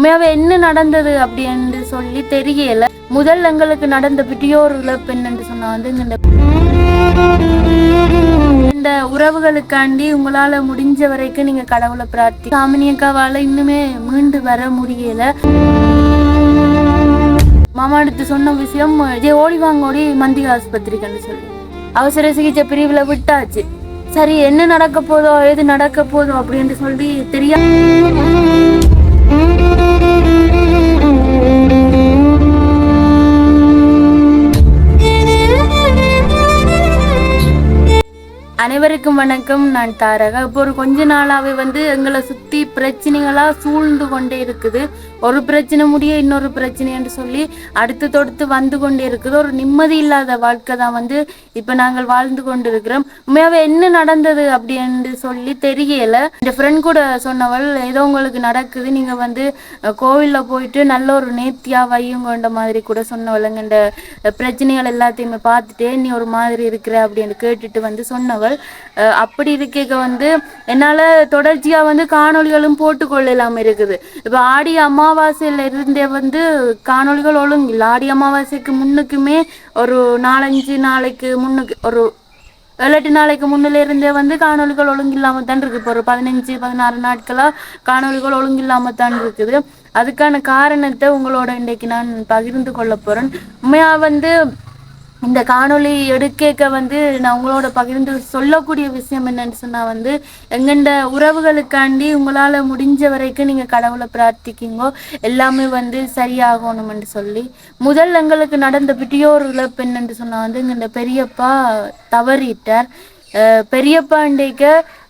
உண்மையாவே என்ன நடந்தது அப்படின்னு சொல்லி தெரியல. முதல் எங்களுக்கு நடந்த பிடியோர் இழப்பு என்னன்னு சொன்னா வந்து இந்த உறவுகளுக்காண்டி உங்களால முடிஞ்ச வரைக்கும் நீங்க கடவுளை பிரார்த்தி. சாமினியக்காவால இன்னுமே மீண்டு வர முடியல. மாமா எடுத்து சொன்ன விஷயம் ஓடி வாங்கோடி மந்திக ஆஸ்பத்திரிக்குன்னு சொல்லி அவசர சிகிச்சை பிரிவுல விட்டாச்சு. சரி என்ன நடக்க போதோ எது நடக்க போதோ அப்படின்னு சொல்லி தெரியாது. அனைவருக்கும் வணக்கம். நான் தாரகா. இப்போ ஒரு கொஞ்ச நாளாவே வந்து எங்களை சுத்தி பிரச்சனைகளா சூழ்ந்து கொண்டே இருக்குது. ஒரு பிரச்சனை முடிய இன்னொரு பிரச்சனை என்று சொல்லி அடுத்து தொடுத்து வந்து கொண்டே இருக்குது. ஒரு நிம்மதி இல்லாத வாழ்க்கை தான் வந்து இப்ப நாங்கள் வாழ்ந்து கொண்டு இருக்கிறோம். உண்மையாவே என்ன நடந்தது அப்படின்னு சொல்லி தெரியல. இந்த ஃப்ரெண்ட் கூட சொன்னவள் ஏதோ உங்களுக்கு நடக்குது, நீங்க வந்து கோவில்ல போயிட்டு நல்ல ஒரு நேர்த்தியா வையுங்கன்ற மாதிரி கூட சொன்னவளுங்க. இந்த பிரச்சனைகள் எல்லாத்தையுமே பார்த்துட்டே நீ ஒரு மாதிரி இருக்கிற அப்படின்னு கேட்டுட்டு வந்து சொன்னவள். அப்படி இருக்க வந்து என்னால தொடர்ச்சியா வந்து காணொலிகளும் போட்டுக்கொள்ளலாம் இருக்குது. இப்ப ஆடி அமாவாசையில இருந்தே வந்து காணொலிகள் ஒழுங்கில்லை. ஆடி அமாவாசைக்கு முன்னுக்குமே ஒரு 4-5 நாளைக்கு முன்னுக்கு ஒரு 7-8 நாளைக்கு முன்னில இருந்தே வந்து காணொலிகள் ஒழுங்கில்லாம தான் இருக்கு. இப்போ ஒரு 15-16 நாட்களா காணொலிகள் ஒழுங்கில்லாம தான் இருக்குது. அதுக்கான காரணத்தை உங்களோட இன்றைக்கு நான் பகிர்ந்து கொள்ள போறேன். உண்மையா வந்து இந்த காணொலி எடுக்க வந்து நான் உங்களோட பகிர்ந்து சொல்லக்கூடிய விஷயம் என்னன்னு சொன்னா வந்து எங்கண்ட உறவுகளுக்காண்டி உங்களால முடிஞ்ச வரைக்கும் நீங்க கடவுளை பிரார்த்திக்கிங்கோ, எல்லாமே வந்து சரியாகணும்னு சொல்லி. முதல் எங்களுக்கு நடந்த பிடியோர் இழப்பு என்னன்னு சொன்னா வந்து எங்கண்ட பெரியப்பா தவறிட்டார். பெரியப்பா இன்றைக்க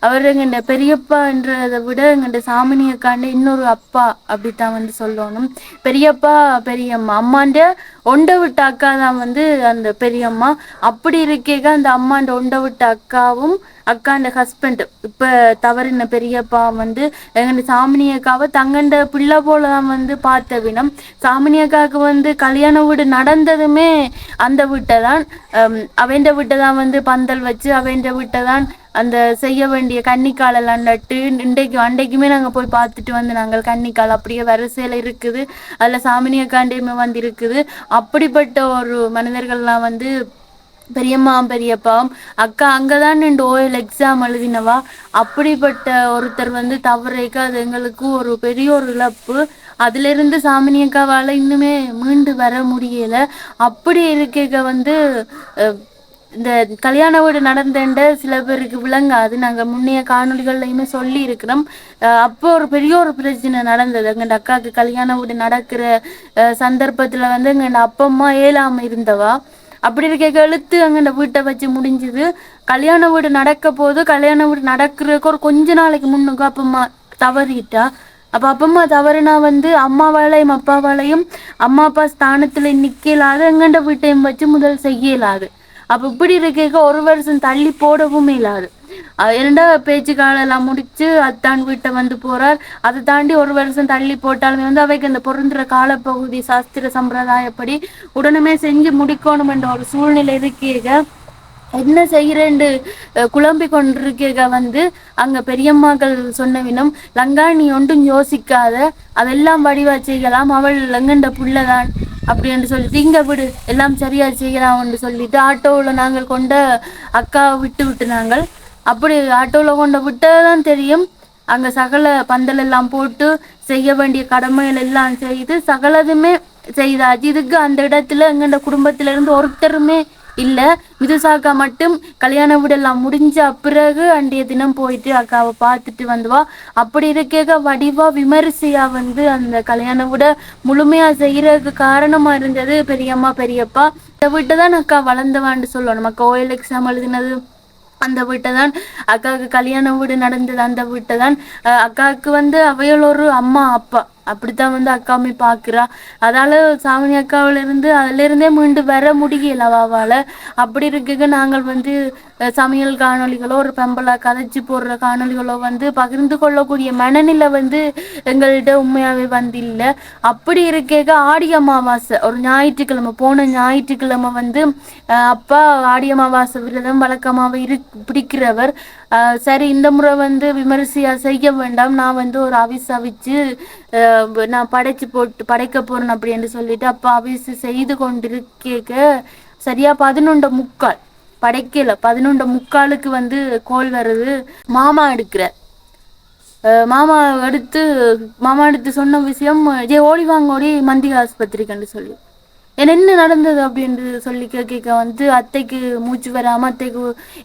அவர் எங்கண்ட பெரியப்பான்றதை விட எங்கண்ட சாமினியக்காண்ட இன்னொரு அப்பா அப்படித்தான் வந்து சொல்லணும். பெரியப்பா பெரியம்மா அம்மாண்ட ஒண்டை விட்ட அக்கா தான் வந்து அந்த பெரியம்மா. அப்படி இருக்க அந்த அம்மாண்ட ஒண்டை விட்ட அக்காவும் அக்காண்ட ஹஸ்பண்ட் இப்ப தவறின பெரியப்பா வந்து எங்க சாமினியக்காவை தங்கண்ட பிள்ளை போலதான் வந்து பார்த்த வினம். சாமினியக்காவுக்கு வந்து கல்யாண வீடு நடந்ததுமே அந்த வீட்டை தான் அவன்ற வீட்டை தான் வந்து பந்தல் வச்சு அவன்ற வீட்டை தான் அந்த செய்ய வேண்டிய கன்னிக்காலெல்லாம் நட்டு அன்றைக்குமே நாங்கள் போய் பார்த்துட்டு வந்து நாங்கள் கன்னிக்கால் அப்படியே வரிசையில் இருக்குது. அதில் சாமினியக்காண்டையுமே வந்து இருக்குது. அப்படிப்பட்ட ஒரு மனிதர்கள்லாம் வந்து பெரியம்மா பெரியப்பாவும் அக்கா அங்கதான் நின்று ஓஎல் எக்ஸாம் எழுதினவா. அப்படிப்பட்ட ஒருத்தர் வந்து தவறைக்கு அது எங்களுக்கு ஒரு பெரிய ஒரு இழப்பு. அதுல இருந்து சாமினியக்காவால இன்னுமே மீண்டு வர முடியல. அப்படி இருக்க வந்து இந்த கல்யாண வீடு நடந்தேன்ட சில பேருக்கு விளங்காது. நாங்கள் முன்னைய காணொலிகள்லையுமே சொல்லி இருக்கிறோம். அப்போ ஒரு பெரிய ஒரு பிரச்சனை நடந்தது. எங்கள்ட அக்காவுக்கு கல்யாண வீடு நடக்கிற சந்தர்ப்பத்தில் வந்து எங்கள்ட அப்பா அம்மா ஏழாம இருந்தவா. அப்படி இருக்க எழுத்து அங்கண்ட வீட்டை வச்சு முடிஞ்சுது. கல்யாண வீடு நடக்க போது கல்யாண வீடு நடக்கிறதுக்கு ஒரு கொஞ்ச நாளைக்கு முன்னுக்கு அப்பம்மா தவறிட்டா. அப்போ அப்பம்மா தவறுனா வந்து அம்மாவாலையும் அப்பாவாலையும் அம்மா அப்பா ஸ்தானத்துல நிக்கலாது, எங்கண்ட வீட்டையும் வச்சு முதல் செய்யலாது. அப்ப இப்படி இருக்க ஒரு வருஷம் தள்ளி போடவும் இல்லாது. இரண்டா பேச்சு காலெல்லாம் முடிச்சு அத்தான் வீட்டை வந்து போறார். அதை தாண்டி ஒரு வருஷம் தள்ளி போட்டாலுமே வந்து அவைக்கு அந்த பொருந்துற காலப்பகுதி சாஸ்திர சம்பிரதாயப்படி உடனே செஞ்சு முடிக்கணும் என்ற ஒரு சூழ்நிலை இருக்கீங்க. என்ன செய்யறேன்னு குழம்பி கொண்டிருக்க வந்து அங்க பெரியம்மாக்கள் சொன்ன வினம், லங்கா நீ ஒன்றும் யோசிக்காத, அதெல்லாம் வடிவா செய்யலாம், அவள் லங்கண்ட புள்ளதான் அப்படின்னு சொல்லிட்டு இங்க விடு எல்லாம் சரியா செய்யலாம்னு சொல்லிட்டு ஆட்டோவில் நாங்கள் கொண்ட அக்காவை விட்டு நாங்கள் அப்படி ஆட்டோவில் கொண்ட விட்டதான் தெரியும். அங்க சகல பந்தல் எல்லாம் போட்டு செய்ய வேண்டிய கடமைகள் எல்லாம் செய்து சகலதுமே செய்தாச்சு. இதுக்கு அந்த இடத்துல எங்கண்ட குடும்பத்தில இருந்து ஒருத்தருமே இல்ல. மிதுசாக்கா மட்டும் கல்யாண வீடெல்லாம் முடிஞ்ச பிறகு அன்றைய தினம் போயிட்டு அக்காவை பார்த்துட்டு வந்துவா. அப்படி இருக்க வடிவா விமரிசையா வந்து அந்த கல்யாண வீட முழுமையா செய்யறதுக்கு காரணமா இருந்தது பெரியம்மா பெரியப்பா. இந்த வீட்டை தான் அக்கா வளர்ந்தவான்னு சொல்லணும். அக்கா ஓஎல் எக்ஸாம் எழுதினது அந்த வீட்டை தான், அக்காவுக்கு கல்யாண வீடு நடந்தது அந்த வீட்டை தான். அக்காவுக்கு வந்து அவையில் ஒரு அம்மா அப்பா அப்படித்தான் வந்து அக்காவுமே பார்க்குறா. அதால சாமினி அக்காவில இருந்து அதுல இருந்தே மீண்டு வர முடியல அவாவால. அப்படி இருக்க நாங்கள் வந்து சமையல் காணொலிகளோ ஒரு பெம்பலா கதைச்சு போடுற காணொலிகளோ வந்து பகிர்ந்து கொள்ளக்கூடிய மனநிலை வந்து எங்கள்கிட்ட உண்மையாவே வந்து இல்லை. அப்படி இருக்க ஆடி அமாவாசை ஒரு ஞாயிற்றுக்கிழமை போன ஞாயிற்றுக்கிழமை வந்து அப்பா ஆடி அமாவாசை விரதம் வழக்கமாக பிடிக்கிறவர். சரி இந்த முறை வந்து விமரிசையா செய்ய வேண்டாம், நான் வந்து ஒரு அவிஸ் அவிச்சு நான் படைச்சு போட்டு படைக்க போறேன் அப்படின்னு சொல்லிட்டு அப்ப அவிஸ் செய்து கொண்டிருக்க சரியா 11:45 படைக்கல 11:45 வந்து கோல் வருது. மாமா எடுக்கிற மாமா எடுத்து மாமா எடுத்து சொன்ன விஷயம், ஓடி வாங்க ஓடி மந்திகை ஆஸ்பத்திரிக்குன்னு சொல்லி என்ன நடந்தது அப்படின்னு சொல்லி கேட்க வந்து அத்தைக்கு மூச்சு வராம அத்தைக்கு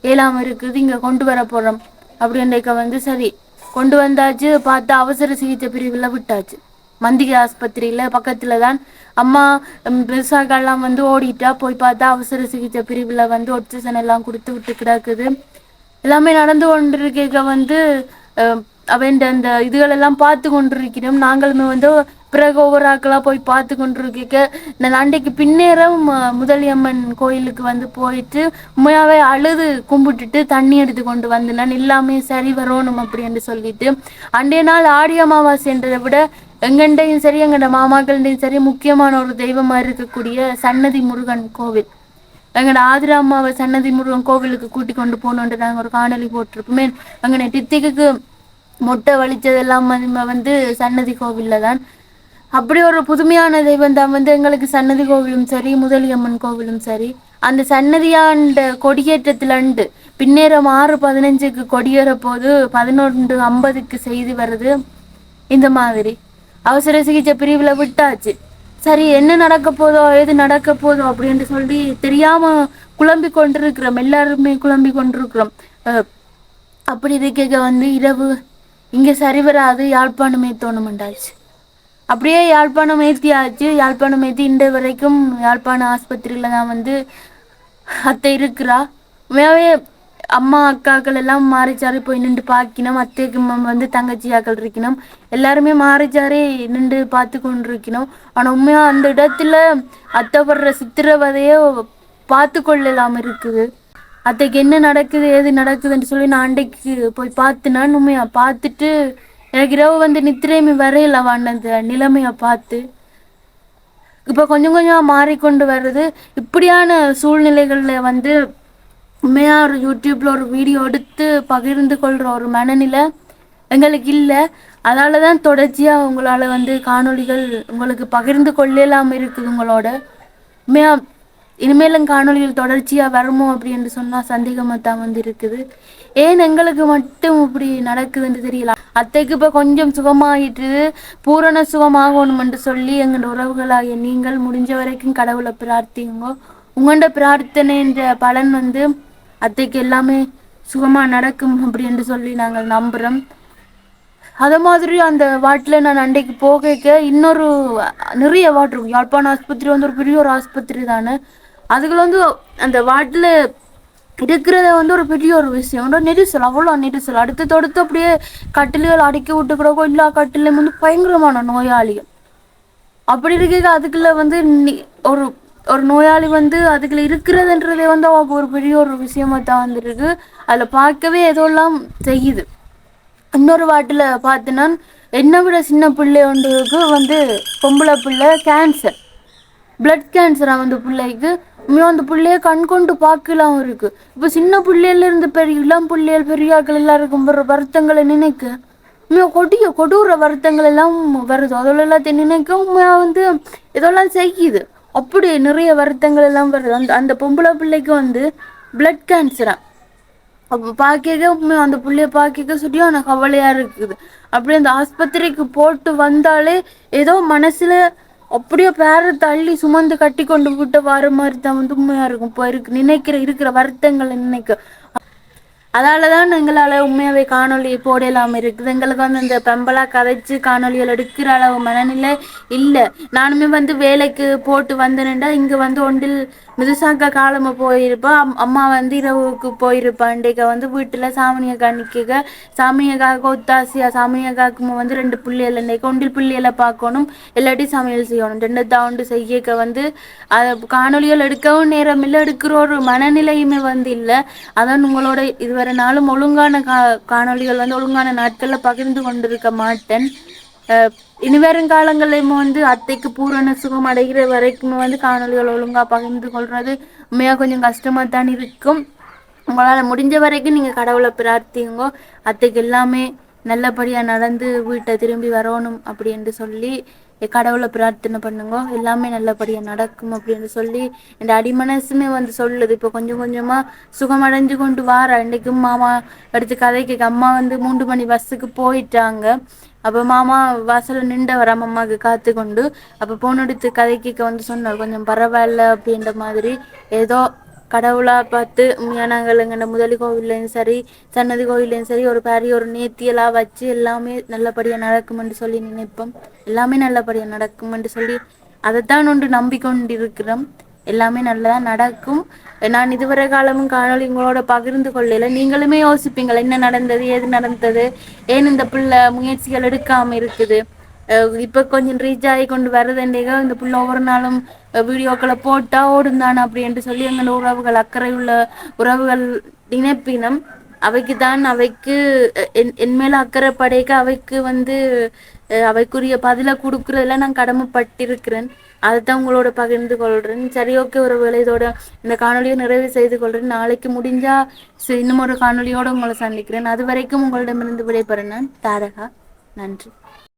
ஏழாம இருக்குது, இங்க கொண்டு வர போறோம் அப்படின்றக்க வந்து சரி கொண்டு வந்தாச்சு. பார்த்தா அவசர சிகிச்சை பிரிவுல விட்டாச்சு. மந்திகை ஆஸ்பத்திரியில பக்கத்துல தான் அம்மா பெருசாக்கெல்லாம் வந்து ஓடிட்டா. போய் பார்த்தா அவசர சிகிச்சை பிரிவுல வந்து ஆக்சிஜன் எல்லாம் கொடுத்து விட்டு கிடக்குது. எல்லாமே நடந்து கொண்டிருக்க வந்து அவன் அந்த இதுகள் எல்லாம் பார்த்து கொண்டிருக்கிறோம். நாங்களுமே வந்து பிறகு ஒவ்வொரு ஆக்களா போய் பார்த்து கொண்டிருக்க நான் அன்றைக்கு பின்னேரம் முதலியம்மன் கோயிலுக்கு வந்து போயிட்டு உண்மையாவே அழுது கும்பிட்டுட்டு தண்ணி எடுத்து கொண்டு வந்து நான் எல்லாமே சரி வரணும் அப்படின்னு சொல்லிட்டு அன்றைய நாள் ஆடி அமாவாசை என்றதை விட எங்கண்டையும் சரி எங்கட மாமாக்கள்டையும் சரி முக்கியமான ஒரு தெய்வமா இருக்கக்கூடிய சன்னதி முருகன் கோவில். எங்கட ஆதிரா அம்மாவை சன்னதி முருகன் கோவிலுக்கு கூட்டி கொண்டு போகணுன்ட்டு நாங்கள் ஒரு காணொலி போட்டிருப்போமே. அங்கே டித்திக்கு மொட்டை வலிச்சதெல்லாம் வந்து சன்னதி கோவில்ல தான். அப்படி ஒரு புதுமையான தெய்வம் தான் வந்து எங்களுக்கு சன்னதி கோவிலும் சரி முதலியம்மன் கோவிலும் சரி. அந்த சன்னதியாண்ட கொடியேற்றத்துல பின்னேரம் 6:15 கொடியேற போது 11:50 செய்தி வருது. இந்த மாதிரி அவசர சிகிச்சை பிரிவுல விட்டாச்சு. சரி என்ன நடக்க போதோ எது நடக்க போதோ அப்படின்னு சொல்லி தெரியாம குழம்பி கொண்டிருக்கிறோம், எல்லாருமே குழம்பி கொண்டிருக்கிறோம். அப்படி இருக்க வந்து இரவு இங்க சரி வராது, யாழ்ப்பாணமே தோணுமெண்டாச்சு. அப்படியே யாழ்ப்பாணம் ஏற்றியாச்சு. யாழ்ப்பாணம் ஏற்றி இன்று வரைக்கும் யாழ்ப்பாண ஆஸ்பத்திரியில தான் வந்து அத்தை இருக்கிறா. உண்மையாவே அம்மா அக்காக்கள் எல்லாம் மாறிச்சாரி போய் நின்று பார்க்கணும். அத்தைக்கு வந்து தங்கச்சியாக்கள் இருக்கணும், எல்லாருமே மாறிச்சாரி நின்று பார்த்து கொண்டிருக்கணும். ஆனா உண்மையா அந்த இடத்துல அத்தைப்படுற சித்திரவதையோ பார்த்து கொள்ளலாம் இருக்குது. அத்தைக்கு என்ன நடக்குது ஏது நடக்குதுன்னு சொல்லி நான் அன்றைக்கு போய் பார்த்துனான். உண்மையா பார்த்துட்டு எனக்கு இரவு வந்து நித்திரையுமே வரையில வாண்டது நிலைமையை பார்த்து. இப்போ கொஞ்சம் கொஞ்சம் மாறிக்கொண்டு வருது. இப்படியான சூழ்நிலைகள்ல வந்து உண்மையா ஒரு யூடியூப்ல ஒரு வீடியோ எடுத்து பகிர்ந்து கொள்ற ஒரு மனநிலை எங்களுக்கு இல்லை. அதால தான் தொடர்ச்சியா உங்களால வந்து காணொளிகள் உங்களுக்கு பகிர்ந்து கொள்ளலாம் இருக்குது உங்களோட. உண்மையா இனிமேலும் காணொலிகள் தொடர்ச்சியா வருமோ அப்படின்னு சொன்னா சந்தேகமா தான் வந்து இருக்குது. ஏன் எங்களுக்கு மட்டும் இப்படி நடக்குதுன்னு தெரியல. அத்தைக்கு இப்ப கொஞ்சம் சுகமாயிட்டு பூரண சுகமாகணும் என்று சொல்லி எங்களோட உறவுகளாகிய நீங்கள் முடிஞ்ச வரைக்கும் கடவுளை பிரார்த்திங்க. உங்களோட பிரார்த்தனை என்ற பலன் வந்து அத்தைக்கு எல்லாமே சுகமா நடக்கும் அப்படின்னு சொல்லி நாங்கள் நம்புறோம். அதே மாதிரி அந்த வாட்டில் நான் அன்றைக்கு போக இன்னொரு நிறைய வாட் இருக்கும். யாழ்ப்பாண ஆஸ்பத்திரி வந்து ஒரு பெரிய ஒரு ஆஸ்பத்திரி தானே. அதுக்குள்ள வந்து அந்த வாட்டில் இருக்கிறத வந்து ஒரு பெரிய ஒரு விஷயம், நெரிசல், அவ்வளோ நெரிசல். அடுத்து தொடுத்து அப்படியே கட்டில்கள் அடுக்கி விட்டு கிடக்கும். எல்லா கட்டிலையும் வந்து பயங்கரமான நோயாளிகள். அப்படி இருக்க அதுக்குள்ள வந்து ஒரு ஒரு நோயாளி வந்து அதுக்குள்ள இருக்கிறதுன்றதே வந்து ஒரு பெரிய ஒரு விஷயமா தான் வந்துருக்கு. அதில் பார்க்கவே எதோலாம் செய்யுது. இன்னொரு வாட்டில் பார்த்தினா என்னை விட சின்ன பிள்ளை ஒன்றுக்கு வந்து பொம்பளை பிள்ளை கேன்சர், பிளட் கேன்சராக வந்து பிள்ளைக்கு. அந்த பிள்ளைய கண் கொண்டு பார்க்கலாம் இருக்கு. இப்போ சின்ன பிள்ளையில இருந்து பெரிய இளம் பிள்ளைகள் பெரியாக்கள் எல்லாருக்கும் வர்ற வருத்தங்களை நினைக்க கொடூர வருத்தங்கள் எல்லாம் வருது. அதோட எல்லாத்தையும் நினைக்க உண்மையா வந்து இதெல்லாம் செய்யுது. அப்படி நிறைய வருத்தங்கள் எல்லாம் வருது. அந்த பொம்பளை பிள்ளைக்கு வந்து பிளட் கேன்சரா. அப்போ பார்க்க அந்த பிள்ளைய பார்க்க சரியான கவலையா இருக்குது. அப்படியே அந்த ஆஸ்பத்திரிக்கு போட்டு வந்தாலே ஏதோ மனசுல அப்படியே பேர தள்ளி சுமந்து கட்டி கொண்டு விட்டு வர மாதிரி தான் வந்து உண்மையா இருக்கும். இப்போ இருக்கிற வருத்தங்களை நினைக்க. அதாலதான் எங்களால உண்மையாவே காணொலி போடலாம் இருக்குது. எங்களுக்கு வந்து இந்த பெம்பலா கதைச்சு காணொலிகள் எடுக்கிற அளவு மனநிலை இல்லை. நானுமே வந்து வேலைக்கு போட்டு வந்தேன்டா இங்க வந்து ஒன்றில் மிதுசாக்கா காலமா போயிருப்பா. அம்மா வந்து இரவுக்கு போயிருப்பா. இன்றைக்கு வந்து வீட்டுல சாமியக்கா நிக்க சாமியக்காவுக்கு ஒத்தாசியா சாமியக்காவுக்கு வந்து 2 பிள்ளைகள் இன்றைக்கு ஒன்றில் பிள்ளைகளை பார்க்கணும், இல்லாட்டி சமையல் செய்யணும். 2 தாண்டு செய்யக்க வந்து அதை காணொலிகள் எடுக்கவும் நேரம் இல்லை, எடுக்கிற ஒரு மனநிலையுமே வந்து இல்லை. அதான் உங்களோட இதுவரை நாளும் ஒழுங்கான காணொலிகள் வந்து ஒழுங்கான நாட்கள்ல பகிர்ந்து கொண்டிருக்க மாட்டேன். இனி வரும் காலங்களையும் வந்து அத்தைக்கு பூரண சுகம் அடைகிற வரைக்கும் வந்து காணொலிகள் ஒழுங்கா பகிர்ந்து கொள்றது உண்மையா கொஞ்சம் கஷ்டமா தான் இருக்கும். உங்களால முடிஞ்ச வரைக்கும் நீங்க கடவுளை பிரார்த்திங்கோ. அத்தைக்கு எல்லாமே நல்லபடியா நடந்து வீட்டை திரும்பி வரணும் அப்படின்னு சொல்லி கடவுளை பிரார்த்தனை பண்ணுங்க. எல்லாமே நல்லபடியா நடக்கும் அப்படின்னு சொல்லி இந்த அடிமனசுமே வந்து சொல்லுது. இப்போ கொஞ்சம் கொஞ்சமா சுகமடைஞ்சு கொண்டு வார. இன்னைக்கும் மாமா எடுத்து கதைக்கு அம்மா வந்து 3 மணி பஸ்ஸுக்கு போயிட்டாங்க. அப்போ மாமா வாசல்ல நின்றவர் அம்மாவுக்கு காத்து கொண்டு. அப்போ போன் எடுத்து கதைக்கு வந்து சொன்னார், கொஞ்சம் பரவாயில்ல அப்படின்ற மாதிரி. ஏதோ கடவுளா பார்த்து நாங்கள் முதலி கோவில்லையும் சரி சன்னதி கோவில்லையும் சரி ஒரு பெரிய ஒரு நேர்த்தியெல்லாம் வச்சு எல்லாமே நல்லபடியா நடக்கும்னு சொல்லி நினைப்போம். எல்லாமே நல்லபடியா நடக்கும்னு சொல்லி அதைத்தான் ஒன்று நம்பிக்கொண்டிருக்கிறோம். எல்லாமே நல்லதா நடக்கும். நான் இதுவரை காலமும் காணொளி உங்களோட பகிர்ந்து கொள்ளல. நீங்களுமே யோசிப்பீங்கள் என்ன நடந்தது, ஏது நடந்தது, ஏன் இந்த பிள்ளை முயற்சிகள் எடுக்காம இருக்குது. இப்ப கொஞ்சம் ரீச் ஆகி கொண்டு வருதுண்டேங்க. இந்த பிள்ளை ஒவ்வொரு நாளும் வீடியோக்களை போட்டா ஓடுந்தானே அப்படின்னு சொல்லி எங்களோட உறவுகள், அக்கறை உள்ள உறவுகள் நினைப்பினம். அவைக்கு தான் அவைக்கு என் மேல அக்கறை படைக்க அவைக்கு வந்து அவைக்குரிய பதிலை கொடுக்கறதுல நான் கடமைப்பட்டிருக்கிறேன். அதைத்தான் உங்களோட பகிர்ந்து கொள்றேன். சரி, ஓகே உறவுகளை, இதோட இந்த காணொலியை நிறைவு செய்து கொள்றேன். நாளைக்கு முடிஞ்சா இன்னும் ஒரு காணொலியோட உங்களை சந்திக்கிறேன். அது வரைக்கும் உங்களிடமிருந்து விடைபெறேன் நான் தாரகா. நன்றி.